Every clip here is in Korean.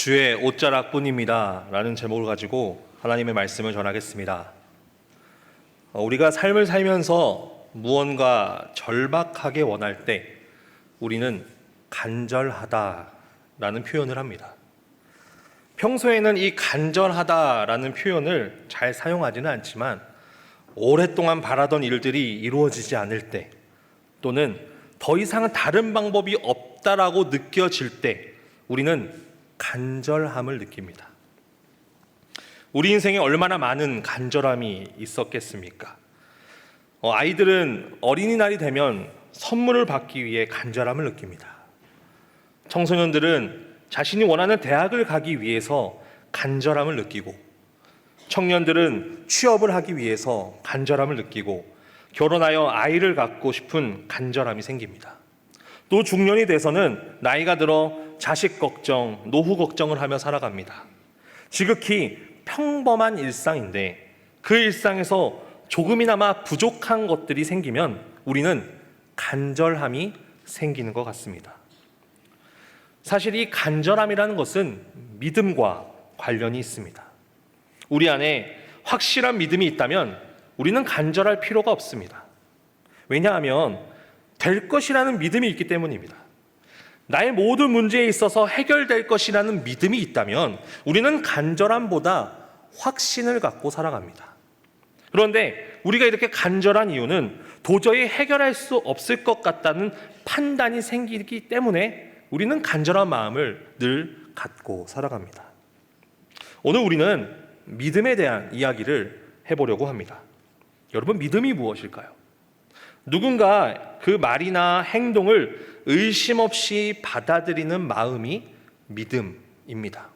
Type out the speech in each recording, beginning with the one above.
주의 옷자락뿐입니다 라는 제목을 가지고 하나님의 말씀을 전하겠습니다. 우리가 삶을 살면서 무언가 절박하게 원할 때 우리는 간절하다라는 표현을 합니다. 평소에는 이 간절하다라는 표현을 잘 사용하지는 않지만 오랫동안 바라던 일들이 이루어지지 않을 때, 또는 더 이상 다른 방법이 없다라고 느껴질 때 우리는 간절함을 느낍니다. 우리 인생에 얼마나 많은 간절함이 있었겠습니까? 아이들은 어린이날이 되면 선물을 받기 위해 간절함을 느낍니다. 청소년들은 자신이 원하는 대학을 가기 위해서 간절함을 느끼고, 청년들은 취업을 하기 위해서 간절함을 느끼고, 결혼하여 아이를 갖고 싶은 간절함이 생깁니다. 또 중년이 돼서는 나이가 들어 자식 걱정, 노후 걱정을 하며 살아갑니다. 지극히 평범한 일상인데 그 일상에서 조금이나마 부족한 것들이 생기면 우리는 간절함이 생기는 것 같습니다. 사실 이 간절함이라는 것은 믿음과 관련이 있습니다. 우리 안에 확실한 믿음이 있다면 우리는 간절할 필요가 없습니다. 왜냐하면 될 것이라는 믿음이 있기 때문입니다. 나의 모든 문제에 있어서 해결될 것이라는 믿음이 있다면 우리는 간절함보다 확신을 갖고 살아갑니다. 그런데 우리가 이렇게 간절한 이유는 도저히 해결할 수 없을 것 같다는 판단이 생기기 때문에 우리는 간절한 마음을 늘 갖고 살아갑니다. 오늘 우리는 믿음에 대한 이야기를 해보려고 합니다. 여러분, 믿음이 무엇일까요? 누군가 그 말이나 행동을 의심 없이 받아들이는 마음이 믿음입니다.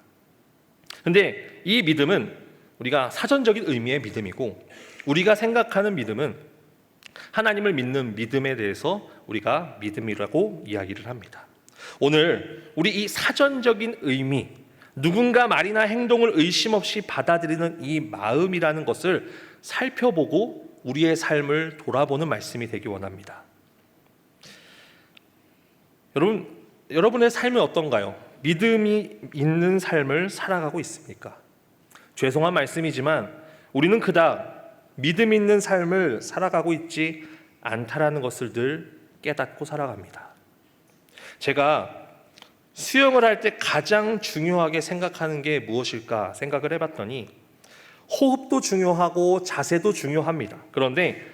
그런데 이 믿음은 우리가 사전적인 의미의 믿음이고, 우리가 생각하는 믿음은 하나님을 믿는 믿음에 대해서 우리가 믿음이라고 이야기를 합니다. 오늘 우리 이 사전적인 의미, 누군가 말이나 행동을 의심 없이 받아들이는 이 마음이라는 것을 살펴보고 우리의 삶을 돌아보는 말씀이 되기 원합니다. 여러분의 삶은 어떤가요? 믿음이 있는 삶을 살아가고 있습니까? 죄송한 말씀이지만 우리는 그닥 믿음 있는 삶을 살아가고 있지 않다라는 것을 늘 깨닫고 살아갑니다. 제가 수영을 할 때 가장 중요하게 생각하는 게 무엇일까 생각을 해봤더니, 호흡도 중요하고 자세도 중요합니다. 그런데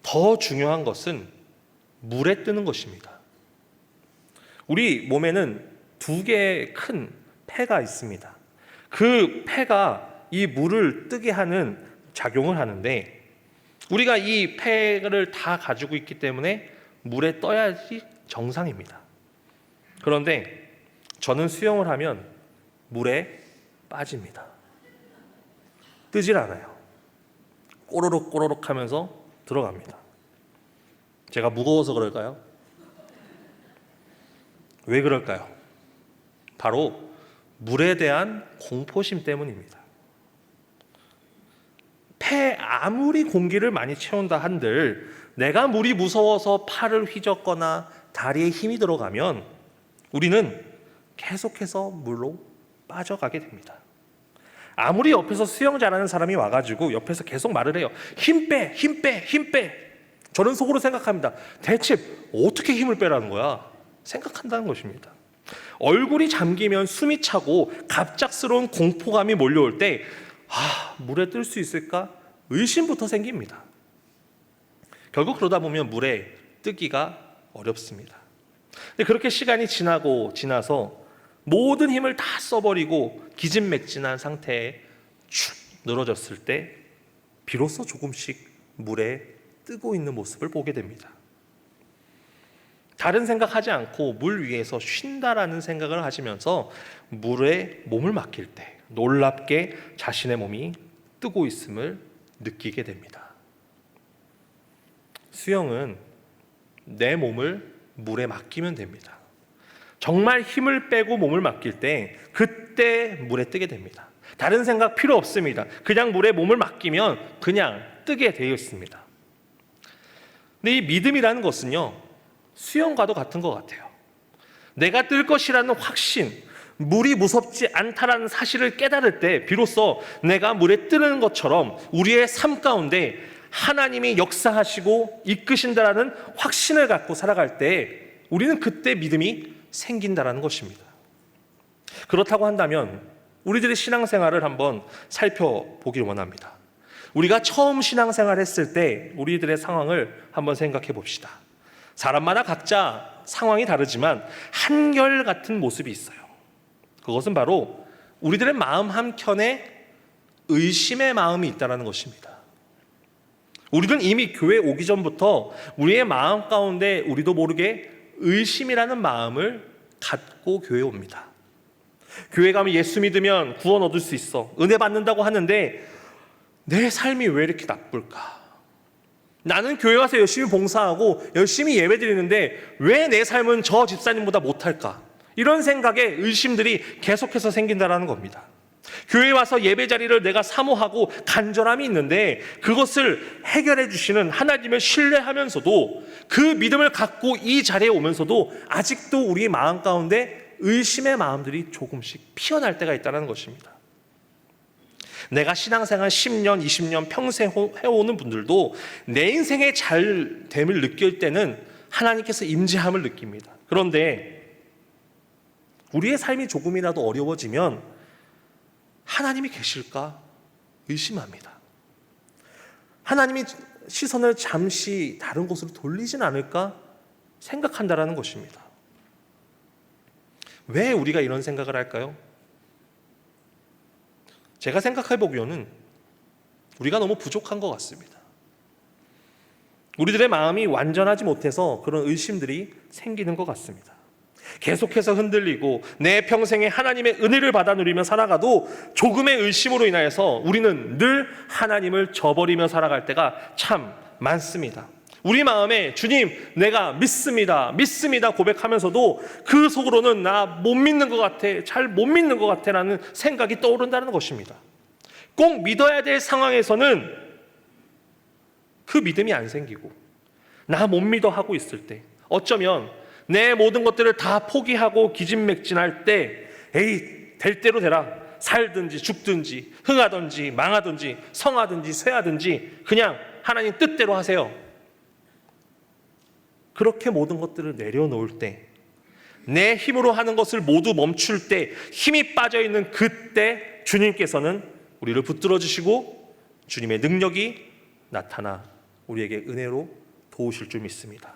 더 중요한 것은 물에 뜨는 것입니다. 우리 몸에는 두 개의 큰 폐가 있습니다. 그 폐가 이 물을 뜨게 하는 작용을 하는데, 우리가 이 폐를 다 가지고 있기 때문에 물에 떠야지 정상입니다. 그런데 저는 수영을 하면 물에 빠집니다. 뜨질 않아요. 꼬르륵 꼬르륵 하면서 들어갑니다. 제가 무거워서 그럴까요? 왜 그럴까요? 바로 물에 대한 공포심 때문입니다. 폐에 아무리 공기를 많이 채운다 한들 내가 물이 무서워서 팔을 휘젓거나 다리에 힘이 들어가면 우리는 계속해서 물로 빠져가게 됩니다. 아무리 옆에서 수영 잘하는 사람이 와가지고 옆에서 계속 말을 해요. 힘 빼, 힘 빼, 힘 빼. 저는 속으로 생각합니다. 대체 어떻게 힘을 빼라는 거야? 생각한다는 것입니다. 얼굴이 잠기면 숨이 차고 갑작스러운 공포감이 몰려올 때 물에 뜰 수 있을까? 의심부터 생깁니다. 결국 그러다 보면 물에 뜨기가 어렵습니다. 근데 그렇게 시간이 지나서 모든 힘을 다 써버리고 기진맥진한 상태에 축 늘어졌을 때 비로소 조금씩 물에 뜨고 있는 모습을 보게 됩니다. 다른 생각하지 않고 물 위에서 쉰다라는 생각을 하시면서 물에 몸을 맡길 때 놀랍게 자신의 몸이 뜨고 있음을 느끼게 됩니다. 수영은 내 몸을 물에 맡기면 됩니다. 정말 힘을 빼고 몸을 맡길 때 그때 물에 뜨게 됩니다. 다른 생각 필요 없습니다. 그냥 물에 몸을 맡기면 그냥 뜨게 되어 있습니다. 근데 이 믿음이라는 것은요, 수영과도 같은 것 같아요. 내가 뜰 것이라는 확신, 물이 무섭지 않다라는 사실을 깨달을 때 비로소 내가 물에 뜨는 것처럼 우리의 삶 가운데 하나님이 역사하시고 이끄신다라는 확신을 갖고 살아갈 때 우리는 그때 믿음이 생긴다라는 것입니다. 그렇다고 한다면 우리들의 신앙생활을 한번 살펴보길 원합니다. 우리가 처음 신앙생활 했을 때 우리들의 상황을 한번 생각해 봅시다. 사람마다 각자 상황이 다르지만 한결같은 모습이 있어요. 그것은 바로 우리들의 마음 한켠에 의심의 마음이 있다는 것입니다. 우리는 이미 교회 오기 전부터 우리의 마음 가운데 우리도 모르게 의심이라는 마음을 갖고 교회에 옵니다. 교회 가면 예수 믿으면 구원 얻을 수 있어, 은혜 받는다고 하는데 내 삶이 왜 이렇게 나쁠까? 나는 교회 와서 열심히 봉사하고 열심히 예배 드리는데 왜 내 삶은 저 집사님보다 못할까? 이런 생각에 의심들이 계속해서 생긴다는 겁니다. 교회에 와서 예배 자리를 내가 사모하고 간절함이 있는데 그것을 해결해 주시는 하나님을 신뢰하면서도 그 믿음을 갖고 이 자리에 오면서도 아직도 우리 마음 가운데 의심의 마음들이 조금씩 피어날 때가 있다는 것입니다. 내가 신앙생활 10년, 20년 평생 해오는 분들도 내 인생의 잘됨을 느낄 때는 하나님께서 임재함을 느낍니다. 그런데 우리의 삶이 조금이라도 어려워지면 하나님이 계실까 의심합니다. 하나님이 시선을 잠시 다른 곳으로 돌리진 않을까 생각한다라는 것입니다. 왜 우리가 이런 생각을 할까요? 제가 생각해 보기에는 우리가 너무 부족한 것 같습니다. 우리들의 마음이 완전하지 못해서 그런 의심들이 생기는 것 같습니다. 계속해서 흔들리고 내 평생에 하나님의 은혜를 받아 누리며 살아가도 조금의 의심으로 인하여서 우리는 늘 하나님을 저버리며 살아갈 때가 참 많습니다. 우리 마음에 주님 내가 믿습니다 고백하면서도 그 속으로는 나 못 믿는 것 같아, 잘 못 믿는 것 같아 라는 생각이 떠오른다는 것입니다. 꼭 믿어야 될 상황에서는 그 믿음이 안 생기고 나 못 믿어 하고 있을 때, 어쩌면 내 모든 것들을 다 포기하고 기진맥진할 때 에이 될 대로 되라, 살든지 죽든지 흥하든지 망하든지 성하든지 쇠하든지 그냥 하나님 뜻대로 하세요, 그렇게 모든 것들을 내려놓을 때, 내 힘으로 하는 것을 모두 멈출 때, 힘이 빠져있는 그때 주님께서는 우리를 붙들어 주시고 주님의 능력이 나타나 우리에게 은혜로 도우실 줄 믿습니다.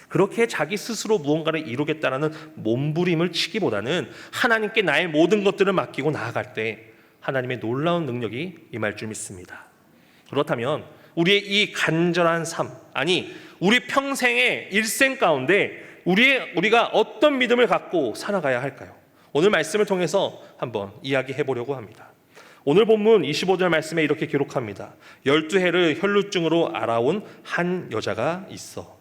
그렇게 자기 스스로 무언가를 이루겠다는 몸부림을 치기보다는 하나님께 나의 모든 것들을 맡기고 나아갈 때 하나님의 놀라운 능력이 임할 줄 믿습니다. 그렇다면 우리의 이 간절한 삶, 아니 우리 평생의 일생 가운데 우리가 어떤 믿음을 갖고 살아가야 할까요? 오늘 말씀을 통해서 한번 이야기해 보려고 합니다. 오늘 본문 25절 말씀에 이렇게 기록합니다. 12해를 혈루증으로 앓아온 한 여자가 있어.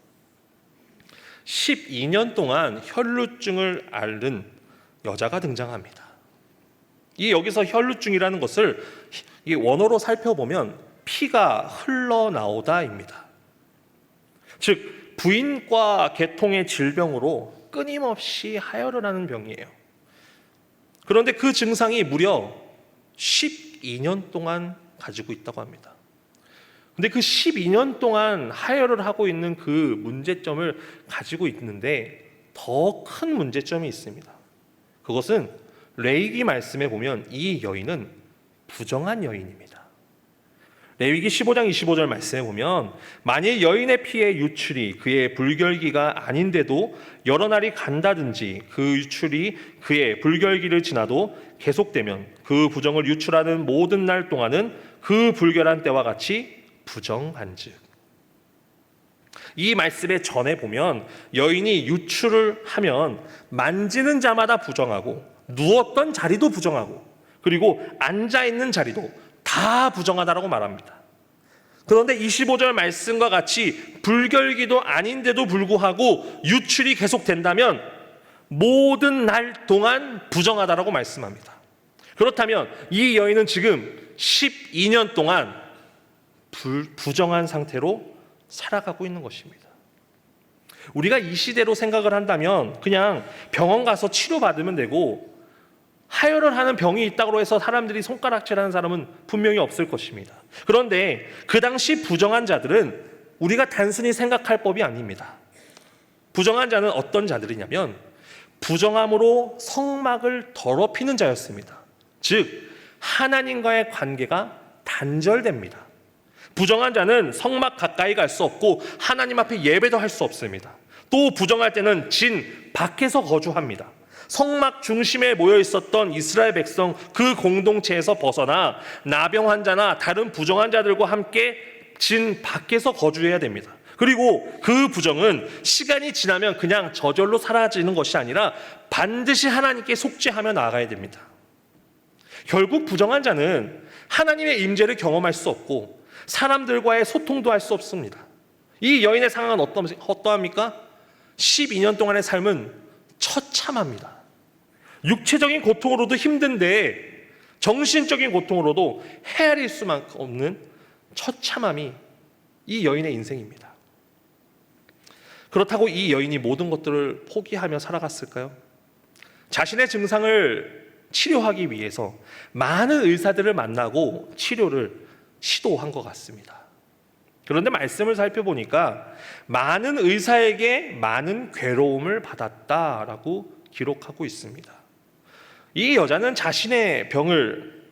12년 동안 혈루증을 앓는 여자가 등장합니다. 이 여기서 혈루증이라는 것을 이 원어로 살펴보면 피가 흘러나오다입니다. 즉 부인과 계통의 질병으로 끊임없이 하혈을 하는 병이에요. 그런데 그 증상이 무려 12년 동안 가지고 있다고 합니다. 근데 그 12년 동안 하혈을 하고 있는 그 문제점을 가지고 있는데 더 큰 문제점이 있습니다. 그것은 레위기 말씀에 보면 이 여인은 부정한 여인입니다. 레위기 15장 25절 말씀에 보면 만일 여인의 피의 유출이 그의 불결기가 아닌데도 여러 날이 간다든지 그 유출이 그의 불결기를 지나도 계속되면 그 부정을 유출하는 모든 날 동안은 그 불결한 때와 같이 부정한즉. 이 말씀의 전에 보면 여인이 유출을 하면 만지는 자마다 부정하고 누웠던 자리도 부정하고 그리고 앉아있는 자리도 다 부정하다라고 말합니다. 그런데 25절 말씀과 같이 불결기도 아닌데도 불구하고 유출이 계속된다면 모든 날 동안 부정하다라고 말씀합니다. 그렇다면 이 여인은 지금 12년 동안 부정한 상태로 살아가고 있는 것입니다. 우리가 이 시대로 생각을 한다면 그냥 병원 가서 치료받으면 되고 하혈을 하는 병이 있다고 해서 사람들이 손가락질하는 사람은 분명히 없을 것입니다. 그런데 그 당시 부정한 자들은 우리가 단순히 생각할 법이 아닙니다. 부정한 자는 어떤 자들이냐면 부정함으로 성막을 더럽히는 자였습니다. 즉 하나님과의 관계가 단절됩니다. 부정한 자는 성막 가까이 갈 수 없고 하나님 앞에 예배도 할 수 없습니다. 또 부정할 때는 진 밖에서 거주합니다. 성막 중심에 모여 있었던 이스라엘 백성 그 공동체에서 벗어나 나병 환자나 다른 부정한 자들과 함께 진 밖에서 거주해야 됩니다. 그리고 그 부정은 시간이 지나면 그냥 저절로 사라지는 것이 아니라 반드시 하나님께 속죄하며 나아가야 됩니다. 결국 부정한 자는 하나님의 임재를 경험할 수 없고 사람들과의 소통도 할 수 없습니다. 이 여인의 상황은 어떠합니까? 12년 동안의 삶은 처참합니다. 육체적인 고통으로도 힘든데 정신적인 고통으로도 헤아릴 수만큼 없는 처참함이 이 여인의 인생입니다. 그렇다고 이 여인이 모든 것들을 포기하며 살아갔을까요? 자신의 증상을 치료하기 위해서 많은 의사들을 만나고 치료를 시도한 것 같습니다. 그런데 말씀을 살펴보니까 많은 의사에게 많은 괴로움을 받았다라고 기록하고 있습니다. 이 여자는 자신의 병을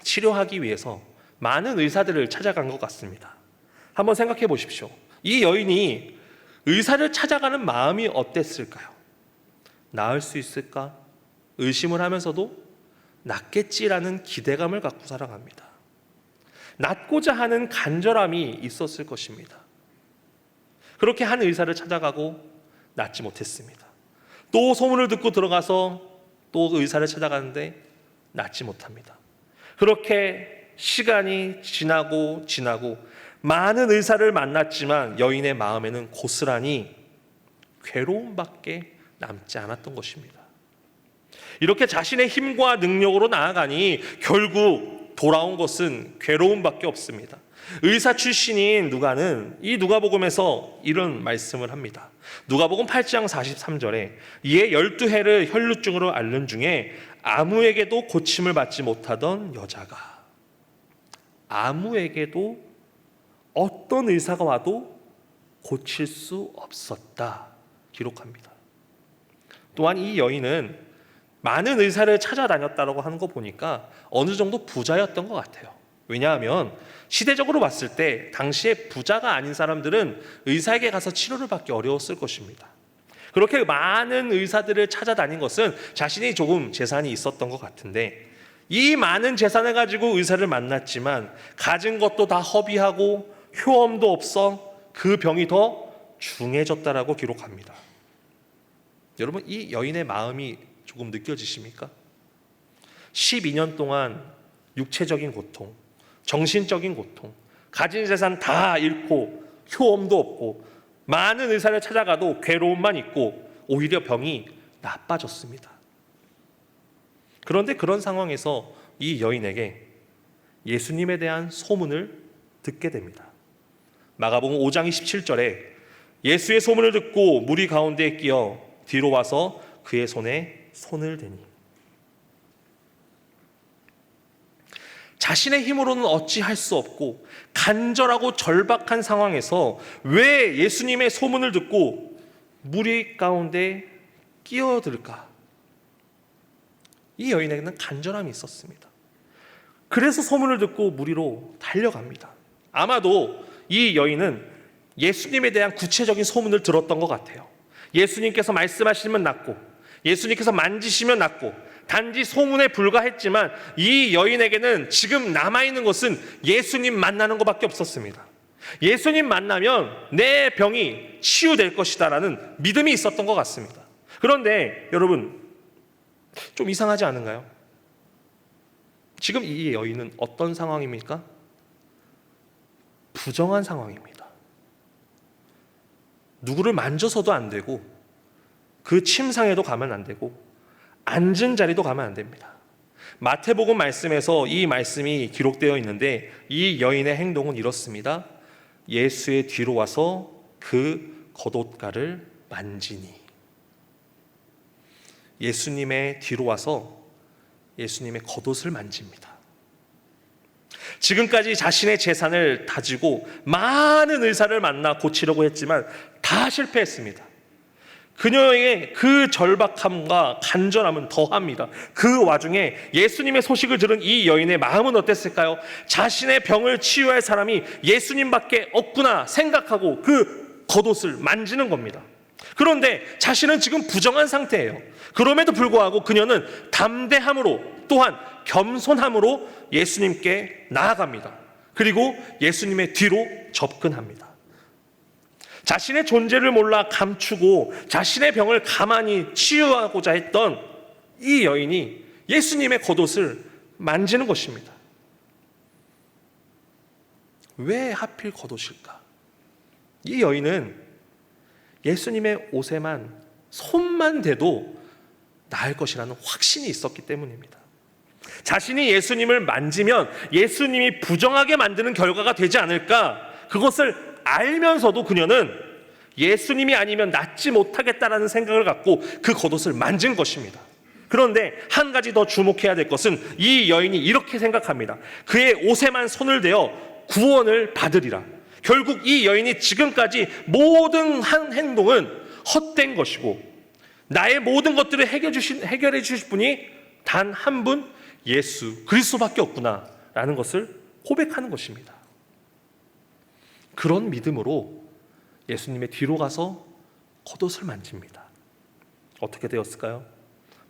치료하기 위해서 많은 의사들을 찾아간 것 같습니다. 한번 생각해 보십시오. 이 여인이 의사를 찾아가는 마음이 어땠을까요? 나을 수 있을까? 의심을 하면서도 낫겠지라는 기대감을 갖고 살아갑니다. 낫고자 하는 간절함이 있었을 것입니다. 그렇게 한 의사를 찾아가고 낫지 못했습니다. 또 소문을 듣고 들어가서 또 의사를 찾아가는데 낫지 못합니다. 그렇게 시간이 지나고 많은 의사를 만났지만 여인의 마음에는 고스란히 괴로움밖에 남지 않았던 것입니다. 이렇게 자신의 힘과 능력으로 나아가니 결국 돌아온 것은 괴로움밖에 없습니다. 의사 출신인 누가는 이 누가복음에서 이런 말씀을 합니다. 누가복음 8장 43절에 이에 12해를 혈루증으로 앓는 중에 아무에게도 고침을 받지 못하던 여자가, 아무에게도 어떤 의사가 와도 고칠 수 없었다 기록합니다. 또한 이 여인은 많은 의사를 찾아다녔다고 하는 거 보니까 어느 정도 부자였던 것 같아요. 왜냐하면 시대적으로 봤을 때 당시에 부자가 아닌 사람들은 의사에게 가서 치료를 받기 어려웠을 것입니다. 그렇게 많은 의사들을 찾아다닌 것은 자신이 조금 재산이 있었던 것 같은데 이 많은 재산을 가지고 의사를 만났지만 가진 것도 다 허비하고 효험도 없어 그 병이 더 중해졌다라고 기록합니다. 여러분, 이 여인의 마음이 조금 느껴지십니까? 12년 동안 육체적인 고통, 정신적인 고통, 가진 재산 다 잃고 효험도 없고 많은 의사를 찾아가도 괴로움만 있고 오히려 병이 나빠졌습니다. 그런데 그런 상황에서 이 여인에게 예수님에 대한 소문을 듣게 됩니다. 마가복음 5장 27절에 예수의 소문을 듣고 무리 가운데에 끼어 뒤로 와서 그의 손에 손을 대니 자신의 힘으로는 어찌할 수 없고 간절하고 절박한 상황에서 왜 예수님의 소문을 듣고 무리 가운데 끼어들까? 이 여인에게는 간절함이 있었습니다. 그래서 소문을 듣고 무리로 달려갑니다. 아마도 이 여인은 예수님에 대한 구체적인 소문을 들었던 것 같아요. 예수님께서 말씀하시면 낫고 예수님께서 만지시면 낫고 단지 소문에 불과했지만 이 여인에게는 지금 남아있는 것은 예수님 만나는 것밖에 없었습니다. 예수님 만나면 내 병이 치유될 것이다 라는 믿음이 있었던 것 같습니다. 그런데 여러분, 좀 이상하지 않은가요? 지금 이 여인은 어떤 상황입니까? 부정한 상황입니다. 누구를 만져서도 안 되고 그 침상에도 가면 안 되고 앉은 자리도 가면 안 됩니다. 마태복음 말씀에서 이 말씀이 기록되어 있는데 이 여인의 행동은 이렇습니다. 예수의 뒤로 와서 그 겉옷가를 만지니. 예수님의 뒤로 와서 예수님의 겉옷을 만집니다. 지금까지 자신의 재산을 다지고 많은 의사를 만나 고치려고 했지만 다 실패했습니다. 그녀의 그 절박함과 간절함은 더합니다. 그 와중에 예수님의 소식을 들은 이 여인의 마음은 어땠을까요? 자신의 병을 치유할 사람이 예수님밖에 없구나 생각하고 그 겉옷을 만지는 겁니다. 그런데 자신은 지금 부정한 상태예요. 그럼에도 불구하고 그녀는 담대함으로 또한 겸손함으로 예수님께 나아갑니다. 그리고 예수님의 뒤로 접근합니다. 자신의 존재를 몰라 감추고 자신의 병을 가만히 치유하고자 했던 이 여인이 예수님의 겉옷을 만지는 것입니다. 왜 하필 겉옷일까? 이 여인은 예수님의 옷에만 손만 대도 나을 것이라는 확신이 있었기 때문입니다. 자신이 예수님을 만지면 예수님이 부정하게 만드는 결과가 되지 않을까, 그것을 알면서도 그녀는 예수님이 아니면 낫지 못하겠다라는 생각을 갖고 그 겉옷을 만진 것입니다. 그런데 한 가지 더 주목해야 될 것은 이 여인이 이렇게 생각합니다. 그의 옷에만 손을 대어 구원을 받으리라. 결국 이 여인이 지금까지 모든 한 행동은 헛된 것이고 나의 모든 것들을 해결해 주실 분이 단 한 분, 예수 그리스도밖에 없구나라는 것을 고백하는 것입니다. 그런 믿음으로 예수님의 뒤로 가서 겉옷을 만집니다. 어떻게 되었을까요?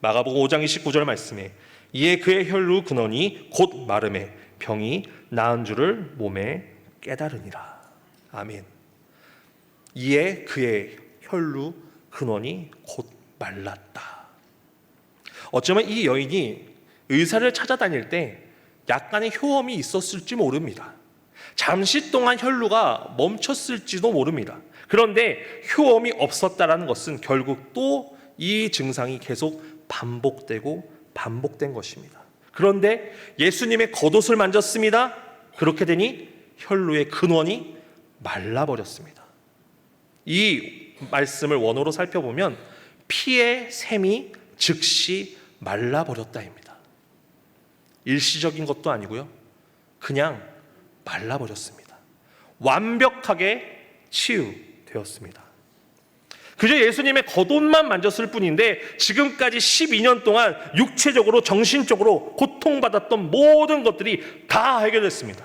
마가복음 5장 29절 말씀에 이에 그의 혈루 근원이 곧 마름에 병이 나은 줄을 몸에 깨달으니라. 아멘. 이에 그의 혈루 근원이 곧 말랐다. 어쩌면 이 여인이 의사를 찾아다닐 때 약간의 효험이 있었을지 모릅니다. 잠시 동안 혈루가 멈췄을지도 모릅니다. 그런데 효험이 없었다라는 것은 결국 또 이 증상이 계속 반복된 것입니다. 그런데 예수님의 겉옷을 만졌습니다. 그렇게 되니 혈루의 근원이 말라버렸습니다. 이 말씀을 원어로 살펴보면 피의 샘이 즉시 말라버렸다입니다. 일시적인 것도 아니고요. 그냥 말라버렸습니다. 완벽하게 치유되었습니다. 그저 예수님의 겉옷만 만졌을 뿐인데 지금까지 12년 동안 육체적으로 정신적으로 고통받았던 모든 것들이 다 해결됐습니다.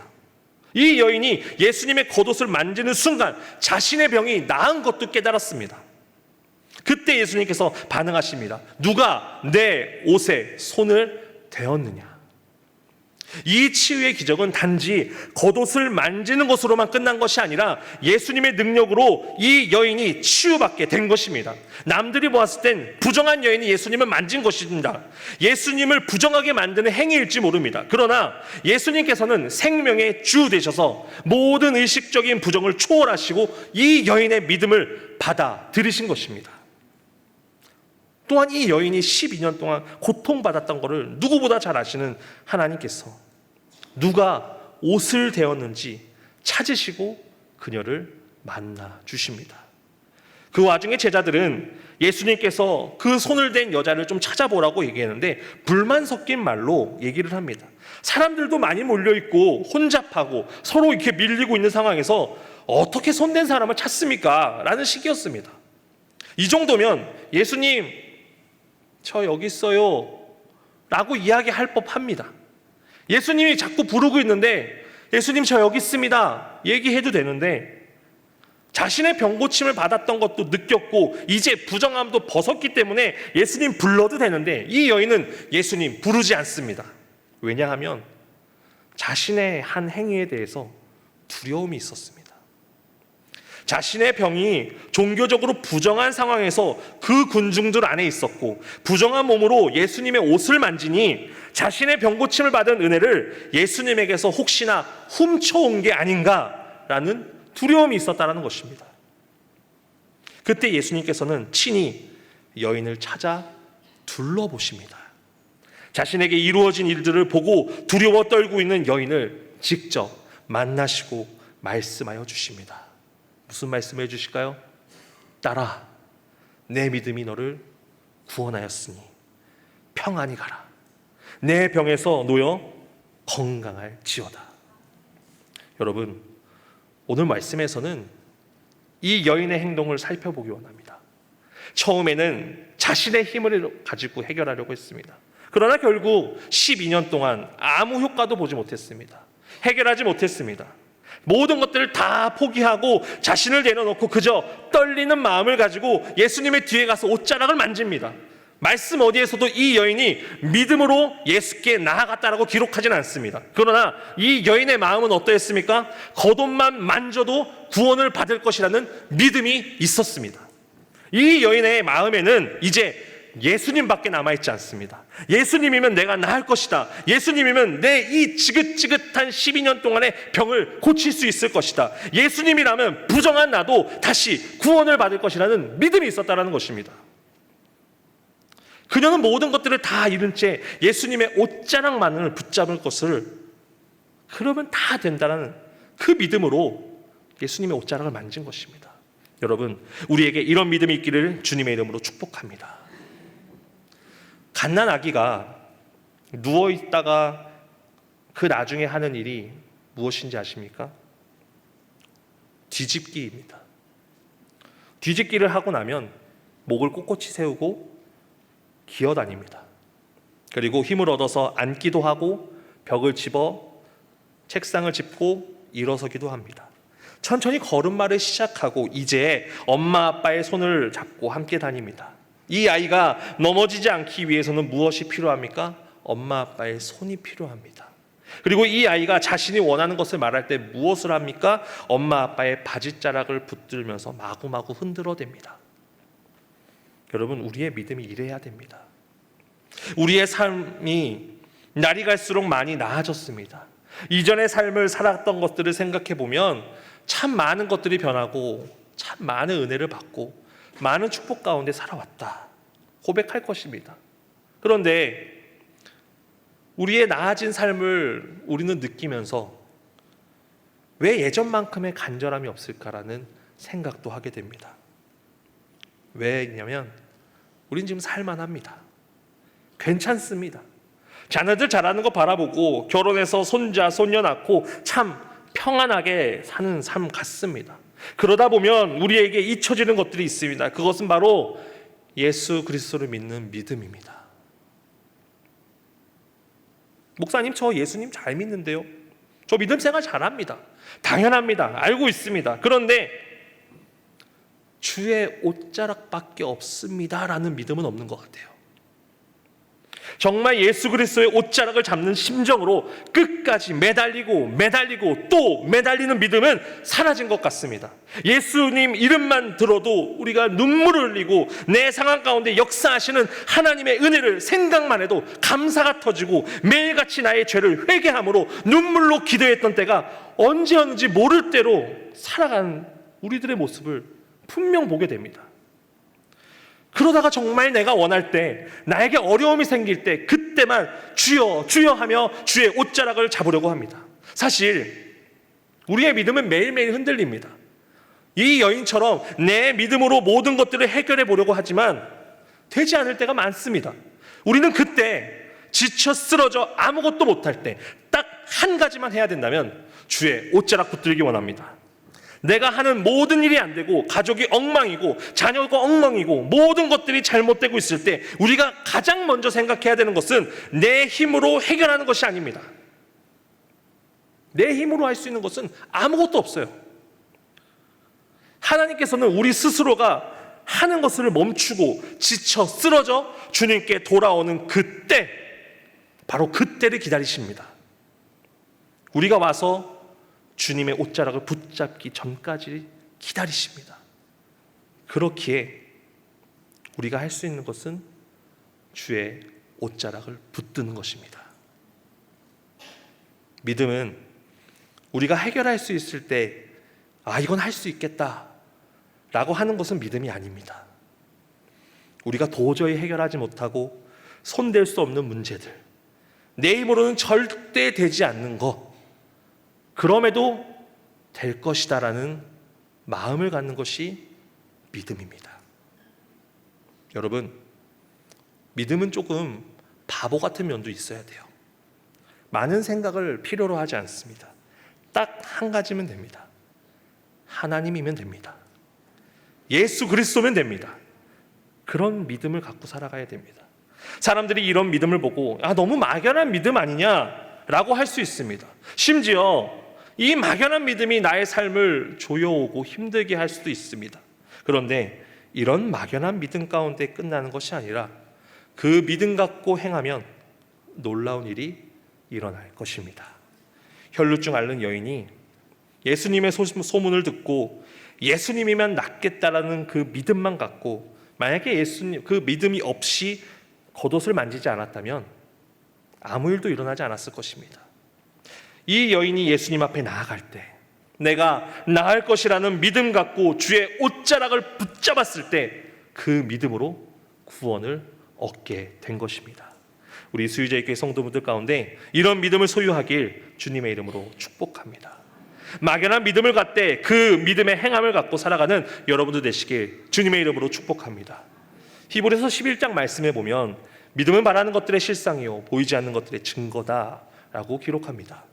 이 여인이 예수님의 겉옷을 만지는 순간 자신의 병이 나은 것도 깨달았습니다. 그때 예수님께서 반응하십니다. 누가 내 옷에 손을 대었느냐? 이 치유의 기적은 단지 겉옷을 만지는 것으로만 끝난 것이 아니라 예수님의 능력으로 이 여인이 치유받게 된 것입니다. 남들이 보았을 땐 부정한 여인이 예수님을 만진 것입니다. 예수님을 부정하게 만드는 행위일지 모릅니다. 그러나 예수님께서는 생명의 주 되셔서 모든 의식적인 부정을 초월하시고 이 여인의 믿음을 받아들이신 것입니다. 또한 이 여인이 12년 동안 고통받았던 것을 누구보다 잘 아시는 하나님께서 누가 옷을 대었는지 찾으시고 그녀를 만나 주십니다. 그 와중에 제자들은 예수님께서 그 손을 댄 여자를 좀 찾아보라고 얘기했는데 불만 섞인 말로 얘기를 합니다. 사람들도 많이 몰려있고 혼잡하고 서로 이렇게 밀리고 있는 상황에서 어떻게 손댄 사람을 찾습니까? 라는 식이었습니다. 이 정도면 예수님 저 여기 있어요 라고 이야기할 법합니다. 예수님이 자꾸 부르고 있는데 예수님 저 여기 있습니다 얘기해도 되는데 자신의 병 고침을 받았던 것도 느꼈고 이제 부정함도 벗었기 때문에 예수님 불러도 되는데 이 여인은 예수님 부르지 않습니다. 왜냐하면 자신의 한 행위에 대해서 두려움이 있었습니다. 자신의 병이 종교적으로 부정한 상황에서 그 군중들 안에 있었고 부정한 몸으로 예수님의 옷을 만지니 자신의 병 고침을 받은 은혜를 예수님에게서 혹시나 훔쳐온 게 아닌가라는 두려움이 있었다는 것입니다. 그때 예수님께서는 친히 여인을 찾아 둘러보십니다. 자신에게 이루어진 일들을 보고 두려워 떨고 있는 여인을 직접 만나시고 말씀하여 주십니다. 무슨 말씀을 해주실까요? 딸아, 내 믿음이 너를 구원하였으니 평안히 가라. 내 병에서 놓여 건강할지어다. 여러분, 오늘 말씀에서는 이 여인의 행동을 살펴보기 원합니다. 처음에는 자신의 힘을 가지고 해결하려고 했습니다. 그러나 결국 12년 동안 아무 효과도 보지 못했습니다. 해결하지 못했습니다. 모든 것들을 다 포기하고 자신을 내려놓고 그저 떨리는 마음을 가지고 예수님의 뒤에 가서 옷자락을 만집니다. 말씀 어디에서도 이 여인이 믿음으로 예수께 나아갔다라고 기록하진 않습니다. 그러나 이 여인의 마음은 어떠했습니까? 겉옷만 만져도 구원을 받을 것이라는 믿음이 있었습니다. 이 여인의 마음에는 이제 예수님밖에 남아있지 않습니다. 예수님이면 내가 나을 것이다. 예수님이면 내 이 지긋지긋한 12년 동안의 병을 고칠 수 있을 것이다. 예수님이라면 부정한 나도 다시 구원을 받을 것이라는 믿음이 있었다는 것입니다. 그녀는 모든 것들을 다 잃은 채 예수님의 옷자락만을 붙잡을 것을, 그러면 다 된다는 그 믿음으로 예수님의 옷자락을 만진 것입니다. 여러분, 우리에게 이런 믿음이 있기를 주님의 이름으로 축복합니다. 갓난 아기가 누워있다가 그 나중에 하는 일이 무엇인지 아십니까? 뒤집기입니다. 뒤집기를 하고 나면 목을 꼿꼿이 세우고 기어다닙니다. 그리고 힘을 얻어서 앉기도 하고 벽을 집어 책상을 짚고 일어서기도 합니다. 천천히 걸음마를 시작하고 이제 엄마 아빠의 손을 잡고 함께 다닙니다. 이 아이가 넘어지지 않기 위해서는 무엇이 필요합니까? 엄마 아빠의 손이 필요합니다. 그리고 이 아이가 자신이 원하는 것을 말할 때 무엇을 합니까? 엄마 아빠의 바지자락을 붙들면서 마구마구 흔들어댑니다. 여러분, 우리의 믿음이 이래야 됩니다. 우리의 삶이 날이 갈수록 많이 나아졌습니다. 이전의 삶을 살았던 것들을 생각해 보면 참 많은 것들이 변하고 참 많은 은혜를 받고 많은 축복 가운데 살아왔다 고백할 것입니다. 그런데 우리의 나아진 삶을 우리는 느끼면서 왜 예전만큼의 간절함이 없을까라는 생각도 하게 됩니다. 왜냐면 우린 지금 살만합니다. 괜찮습니다. 자녀들 자라는 거 바라보고 결혼해서 손자, 손녀 낳고 참 평안하게 사는 삶 같습니다. 그러다 보면 우리에게 잊혀지는 것들이 있습니다. 그것은 바로 예수 그리스도를 믿는 믿음입니다. 목사님, 저 예수님 잘 믿는데요. 저 믿음 생활 잘합니다. 당연합니다. 알고 있습니다. 그런데 주의 옷자락밖에 없습니다라는 믿음은 없는 것 같아요. 정말 예수 그리스도의 옷자락을 잡는 심정으로 끝까지 매달리고 또 매달리는 믿음은 사라진 것 같습니다. 예수님 이름만 들어도 우리가 눈물을 흘리고 내 상황 가운데 역사하시는 하나님의 은혜를 생각만 해도 감사가 터지고 매일같이 나의 죄를 회개함으로 눈물로 기도했던 때가 언제였는지 모를 대로 살아간 우리들의 모습을 분명 보게 됩니다. 그러다가 정말 내가 원할 때, 나에게 어려움이 생길 때 그때만 주여 주여 하며 주의 옷자락을 잡으려고 합니다. 사실 우리의 믿음은 매일매일 흔들립니다. 이 여인처럼 내 믿음으로 모든 것들을 해결해 보려고 하지만 되지 않을 때가 많습니다. 우리는 그때 지쳐 쓰러져 아무것도 못할 때 딱 한 가지만 해야 된다면 주의 옷자락 붙들기 원합니다. 내가 하는 모든 일이 안 되고 가족이 엉망이고 자녀가 엉망이고 모든 것들이 잘못되고 있을 때 우리가 가장 먼저 생각해야 되는 것은 내 힘으로 해결하는 것이 아닙니다. 내 힘으로 할 수 있는 것은 아무것도 없어요. 하나님께서는 우리 스스로가 하는 것을 멈추고 지쳐 쓰러져 주님께 돌아오는 그때, 바로 그때를 기다리십니다. 우리가 와서 주님의 옷자락을 붙잡기 전까지 기다리십니다. 그렇기에 우리가 할 수 있는 것은 주의 옷자락을 붙드는 것입니다. 믿음은 우리가 해결할 수 있을 때 이건 할 수 있겠다 라고 하는 것은 믿음이 아닙니다. 우리가 도저히 해결하지 못하고 손댈 수 없는 문제들, 내 힘으로는 절대 되지 않는 것, 그럼에도 될 것이다라는 마음을 갖는 것이 믿음입니다. 여러분, 믿음은 조금 바보 같은 면도 있어야 돼요. 많은 생각을 필요로 하지 않습니다. 딱 한 가지면 됩니다. 하나님이면 됩니다. 예수 그리스도면 됩니다. 그런 믿음을 갖고 살아가야 됩니다. 사람들이 이런 믿음을 보고 너무 막연한 믿음 아니냐라고 할 수 있습니다. 심지어 이 막연한 믿음이 나의 삶을 조여오고 힘들게 할 수도 있습니다. 그런데 이런 막연한 믿음 가운데 끝나는 것이 아니라 그 믿음 갖고 행하면 놀라운 일이 일어날 것입니다. 혈루증 앓는 여인이 예수님의 소문을 듣고 예수님이면 낫겠다라는 그 믿음만 갖고 만약에 예수님 그 믿음이 없이 겉옷을 만지지 않았다면 아무 일도 일어나지 않았을 것입니다. 이 여인이 예수님 앞에 나아갈 때 내가 나을 것이라는 믿음 갖고 주의 옷자락을 붙잡았을 때 그 믿음으로 구원을 얻게 된 것입니다. 우리 수유자의 교회 성도분들 가운데 이런 믿음을 소유하길 주님의 이름으로 축복합니다. 막연한 믿음을 갖되 그 믿음의 행함을 갖고 살아가는 여러분들 되시길 주님의 이름으로 축복합니다. 히브리서 11장 말씀에 보면 믿음은 말하는 것들의 실상이요 보이지 않는 것들의 증거다라고 기록합니다.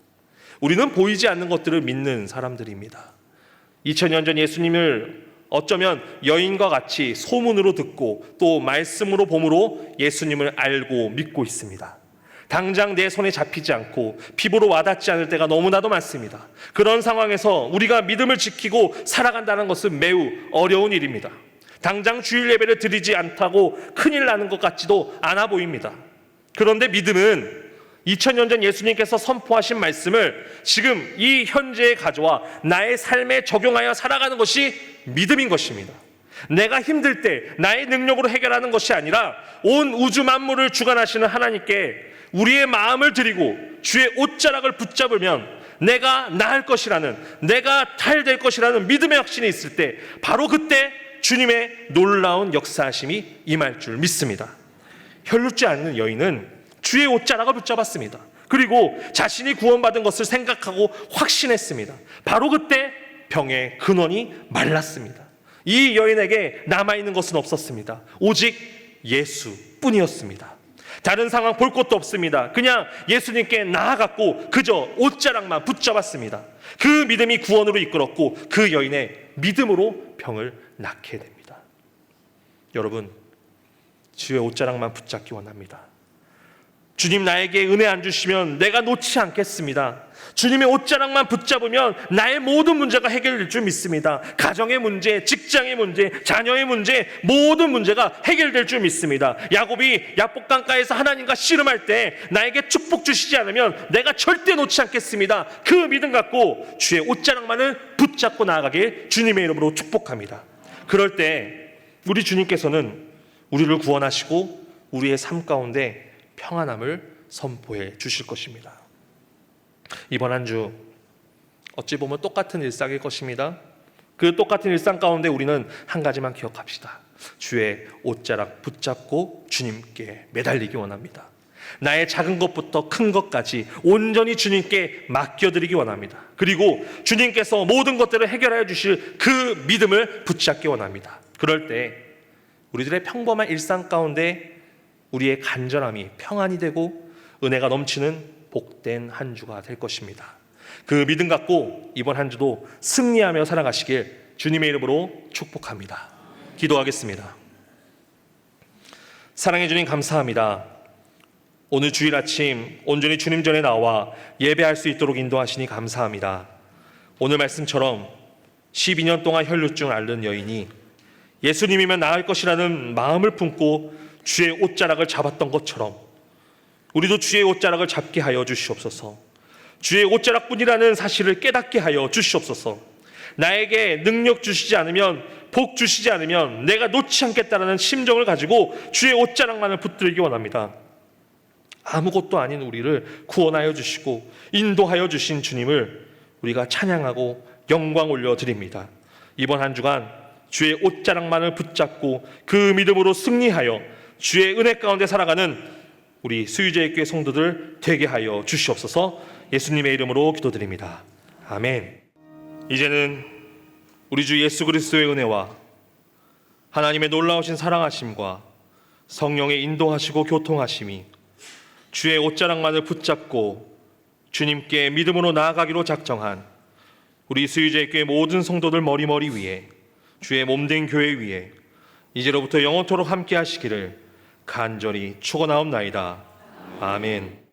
우리는 보이지 않는 것들을 믿는 사람들입니다. 2000년 전 예수님을 어쩌면 여인과 같이 소문으로 듣고 또 말씀으로 봄으로 예수님을 알고 믿고 있습니다. 당장 내 손에 잡히지 않고 피부로 와닿지 않을 때가 너무나도 많습니다. 그런 상황에서 우리가 믿음을 지키고 살아간다는 것은 매우 어려운 일입니다. 당장 주일 예배를 드리지 않다고 큰일 나는 것 같지도 않아 보입니다. 그런데 믿음은 2000년 전 예수님께서 선포하신 말씀을 지금 이 현재에 가져와 나의 삶에 적용하여 살아가는 것이 믿음인 것입니다. 내가 힘들 때 나의 능력으로 해결하는 것이 아니라 온 우주 만물을 주관하시는 하나님께 우리의 마음을 드리고 주의 옷자락을 붙잡으면 내가 나을 것이라는, 내가 잘 될 것이라는 믿음의 확신이 있을 때 바로 그때 주님의 놀라운 역사하심이 임할 줄 믿습니다. 혈루증 앓는 여인은 주의 옷자락을 붙잡았습니다. 그리고 자신이 구원받은 것을 생각하고 확신했습니다. 바로 그때 병의 근원이 말랐습니다. 이 여인에게 남아있는 것은 없었습니다. 오직 예수뿐이었습니다. 다른 상황 볼 것도 없습니다. 그냥 예수님께 나아갔고 그저 옷자락만 붙잡았습니다. 그 믿음이 구원으로 이끌었고 그 여인의 믿음으로 병을 낫게 됩니다. 여러분, 주의 옷자락만 붙잡기 원합니다. 주님 나에게 은혜 안 주시면 내가 놓지 않겠습니다. 주님의 옷자락만 붙잡으면 나의 모든 문제가 해결될 줄 믿습니다. 가정의 문제, 직장의 문제, 자녀의 문제, 모든 문제가 해결될 줄 믿습니다. 야곱이 야복강가에서 하나님과 씨름할 때 나에게 축복 주시지 않으면 내가 절대 놓지 않겠습니다. 그 믿음 갖고 주의 옷자락만을 붙잡고 나아가길 주님의 이름으로 축복합니다. 그럴 때 우리 주님께서는 우리를 구원하시고 우리의 삶 가운데 평안함을 선포해 주실 것입니다. 이번 한 주 어찌 보면 똑같은 일상일 것입니다. 그 똑같은 일상 가운데 우리는 한 가지만 기억합시다. 주의 옷자락 붙잡고 주님께 매달리기 원합니다. 나의 작은 것부터 큰 것까지 온전히 주님께 맡겨드리기 원합니다. 그리고 주님께서 모든 것들을 해결하여 주실 그 믿음을 붙잡기 원합니다. 그럴 때 우리들의 평범한 일상 가운데 우리의 간절함이 평안이 되고 은혜가 넘치는 복된 한 주가 될 것입니다. 그 믿음 갖고 이번 한 주도 승리하며 살아가시길 주님의 이름으로 축복합니다. 기도하겠습니다. 사랑해 주님 감사합니다. 오늘 주일 아침 온전히 주님 전에 나와 예배할 수 있도록 인도하시니 감사합니다. 오늘 말씀처럼 12년 동안 혈루증을 앓는 여인이 예수님이면 나을 것이라는 마음을 품고 주의 옷자락을 잡았던 것처럼 우리도 주의 옷자락을 잡게 하여 주시옵소서. 주의 옷자락뿐이라는 사실을 깨닫게 하여 주시옵소서. 나에게 능력 주시지 않으면, 복 주시지 않으면 내가 놓지 않겠다라는 심정을 가지고 주의 옷자락만을 붙들기 원합니다. 아무것도 아닌 우리를 구원하여 주시고 인도하여 주신 주님을 우리가 찬양하고 영광 올려드립니다. 이번 한 주간 주의 옷자락만을 붙잡고 그 믿음으로 승리하여 주의 은혜 가운데 살아가는 우리 수유자의 교회 성도들 되게 하여 주시옵소서. 예수님의 이름으로 기도드립니다. 아멘. 이제는 우리 주 예수 그리스도의 은혜와 하나님의 놀라우신 사랑하심과 성령의 인도하시고 교통하심이 주의 옷자락만을 붙잡고 주님께 믿음으로 나아가기로 작정한 우리 수유제교회 모든 성도들 머리머리 위에 주의 몸된 교회 위에 이제로부터 영원토록 함께 하시기를 간절히 축원하옵나이다. 아멘.